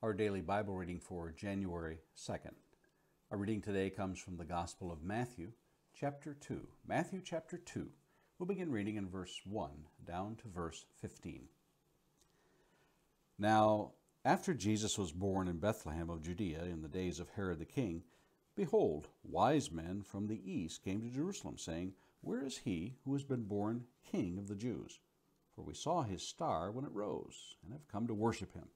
Our daily Bible reading for January 2nd. Our reading today comes from the Gospel of Matthew, chapter 2. Matthew chapter 2. We'll begin reading in verse 1 down to verse 15. Now, after Jesus was born in Bethlehem of Judea in the days of Herod the king, behold, wise men from the east came to Jerusalem, saying, Where is he who has been born King of the Jews? For we saw his star when it rose, and have come to worship him.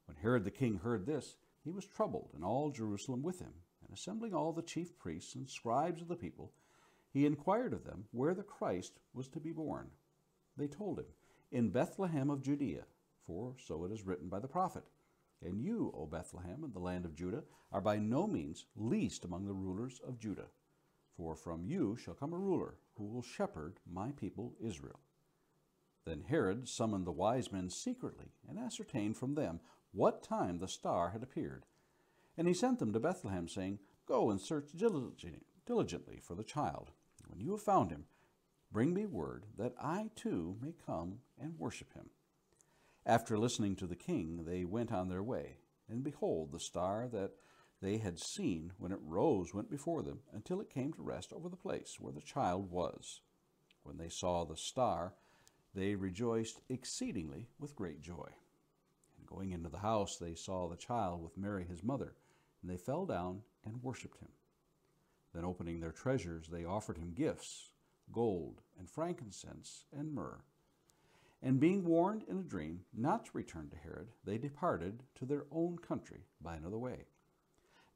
When Herod the king heard this, he was troubled, and all Jerusalem with him. And assembling all the chief priests and scribes of the people, he inquired of them where the Christ was to be born. They told him, In Bethlehem of Judea, for so it is written by the prophet. And you, O Bethlehem, in the land of Judah, are by no means least among the rulers of Judah. For from you shall come a ruler, who will shepherd my people Israel. Then Herod summoned the wise men secretly, and ascertained from them what time the star had appeared. And he sent them to Bethlehem, saying, Go and search diligently for the child. When you have found him, bring me word, that I too may come and worship him. After listening to the king, they went on their way. And behold, the star that they had seen when it rose went before them, until it came to rest over the place where the child was. When they saw the star, they rejoiced exceedingly with great joy. And going into the house, they saw the child with Mary his mother, and they fell down and worshipped him. Then opening their treasures, they offered him gifts, gold and frankincense and myrrh. And being warned in a dream not to return to Herod, they departed to their own country by another way.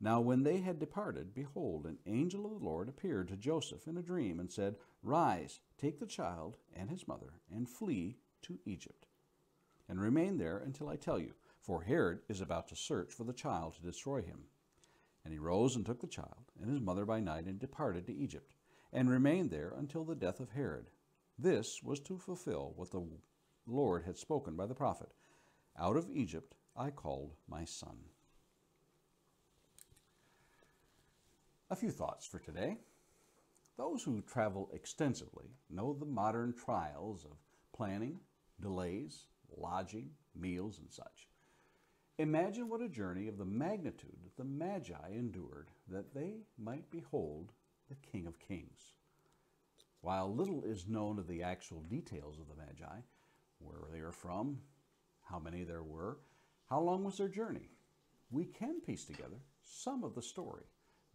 Now when they had departed, behold, an angel of the Lord appeared to Joseph in a dream, and said, Rise, take the child and his mother, and flee to Egypt, and remain there until I tell you, for Herod is about to search for the child to destroy him. And he rose and took the child and his mother by night, and departed to Egypt, and remained there until the death of Herod. This was to fulfill what the Lord had spoken by the prophet, Out of Egypt I called my son. A few thoughts for today. Those who travel extensively know the modern trials of planning, delays, lodging, meals, and such. Imagine what a journey of the magnitude that the Magi endured, that they might behold the King of Kings. While little is known of the actual details of the Magi, where they are from, how many there were, how long was their journey, we can piece together some of the story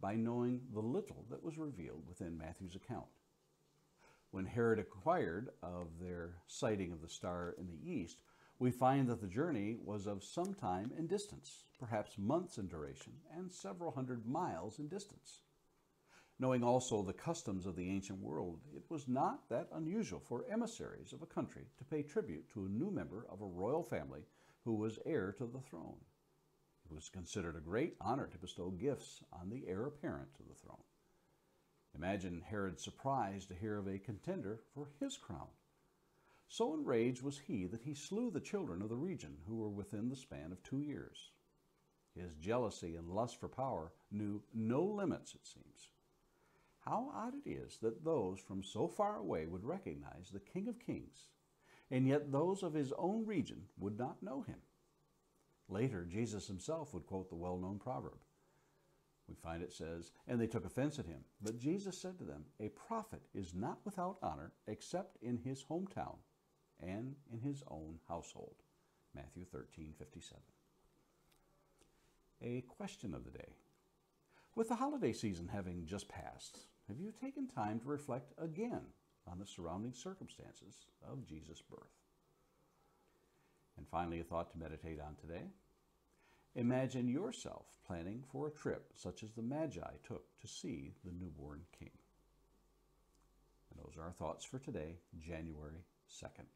by knowing the little that was revealed within Matthew's account. When Herod inquired of their sighting of the star in the east, we find that the journey was of some time in distance, perhaps months in duration, and several hundred miles in distance. Knowing also the customs of the ancient world, it was not that unusual for emissaries of a country to pay tribute to a new member of a royal family who was heir to the throne. It was considered a great honor to bestow gifts on the heir apparent to the throne. Imagine Herod's surprise to hear of a contender for his crown. So enraged was he that he slew the children of the region who were within the span of 2 years. His jealousy and lust for power knew no limits, it seems. How odd it is that those from so far away would recognize the King of Kings, and yet those of his own region would not know him. Later, Jesus himself would quote the well-known proverb. We find it says, And they took offense at him. But Jesus said to them, A prophet is not without honor except in his hometown and in his own household. Matthew 13:57. A question of the day. With the holiday season having just passed, have you taken time to reflect again on the surrounding circumstances of Jesus' birth? And finally, a thought to meditate on today. Imagine yourself planning for a trip such as the Magi took to see the newborn King. And those are our thoughts for today, January 2nd.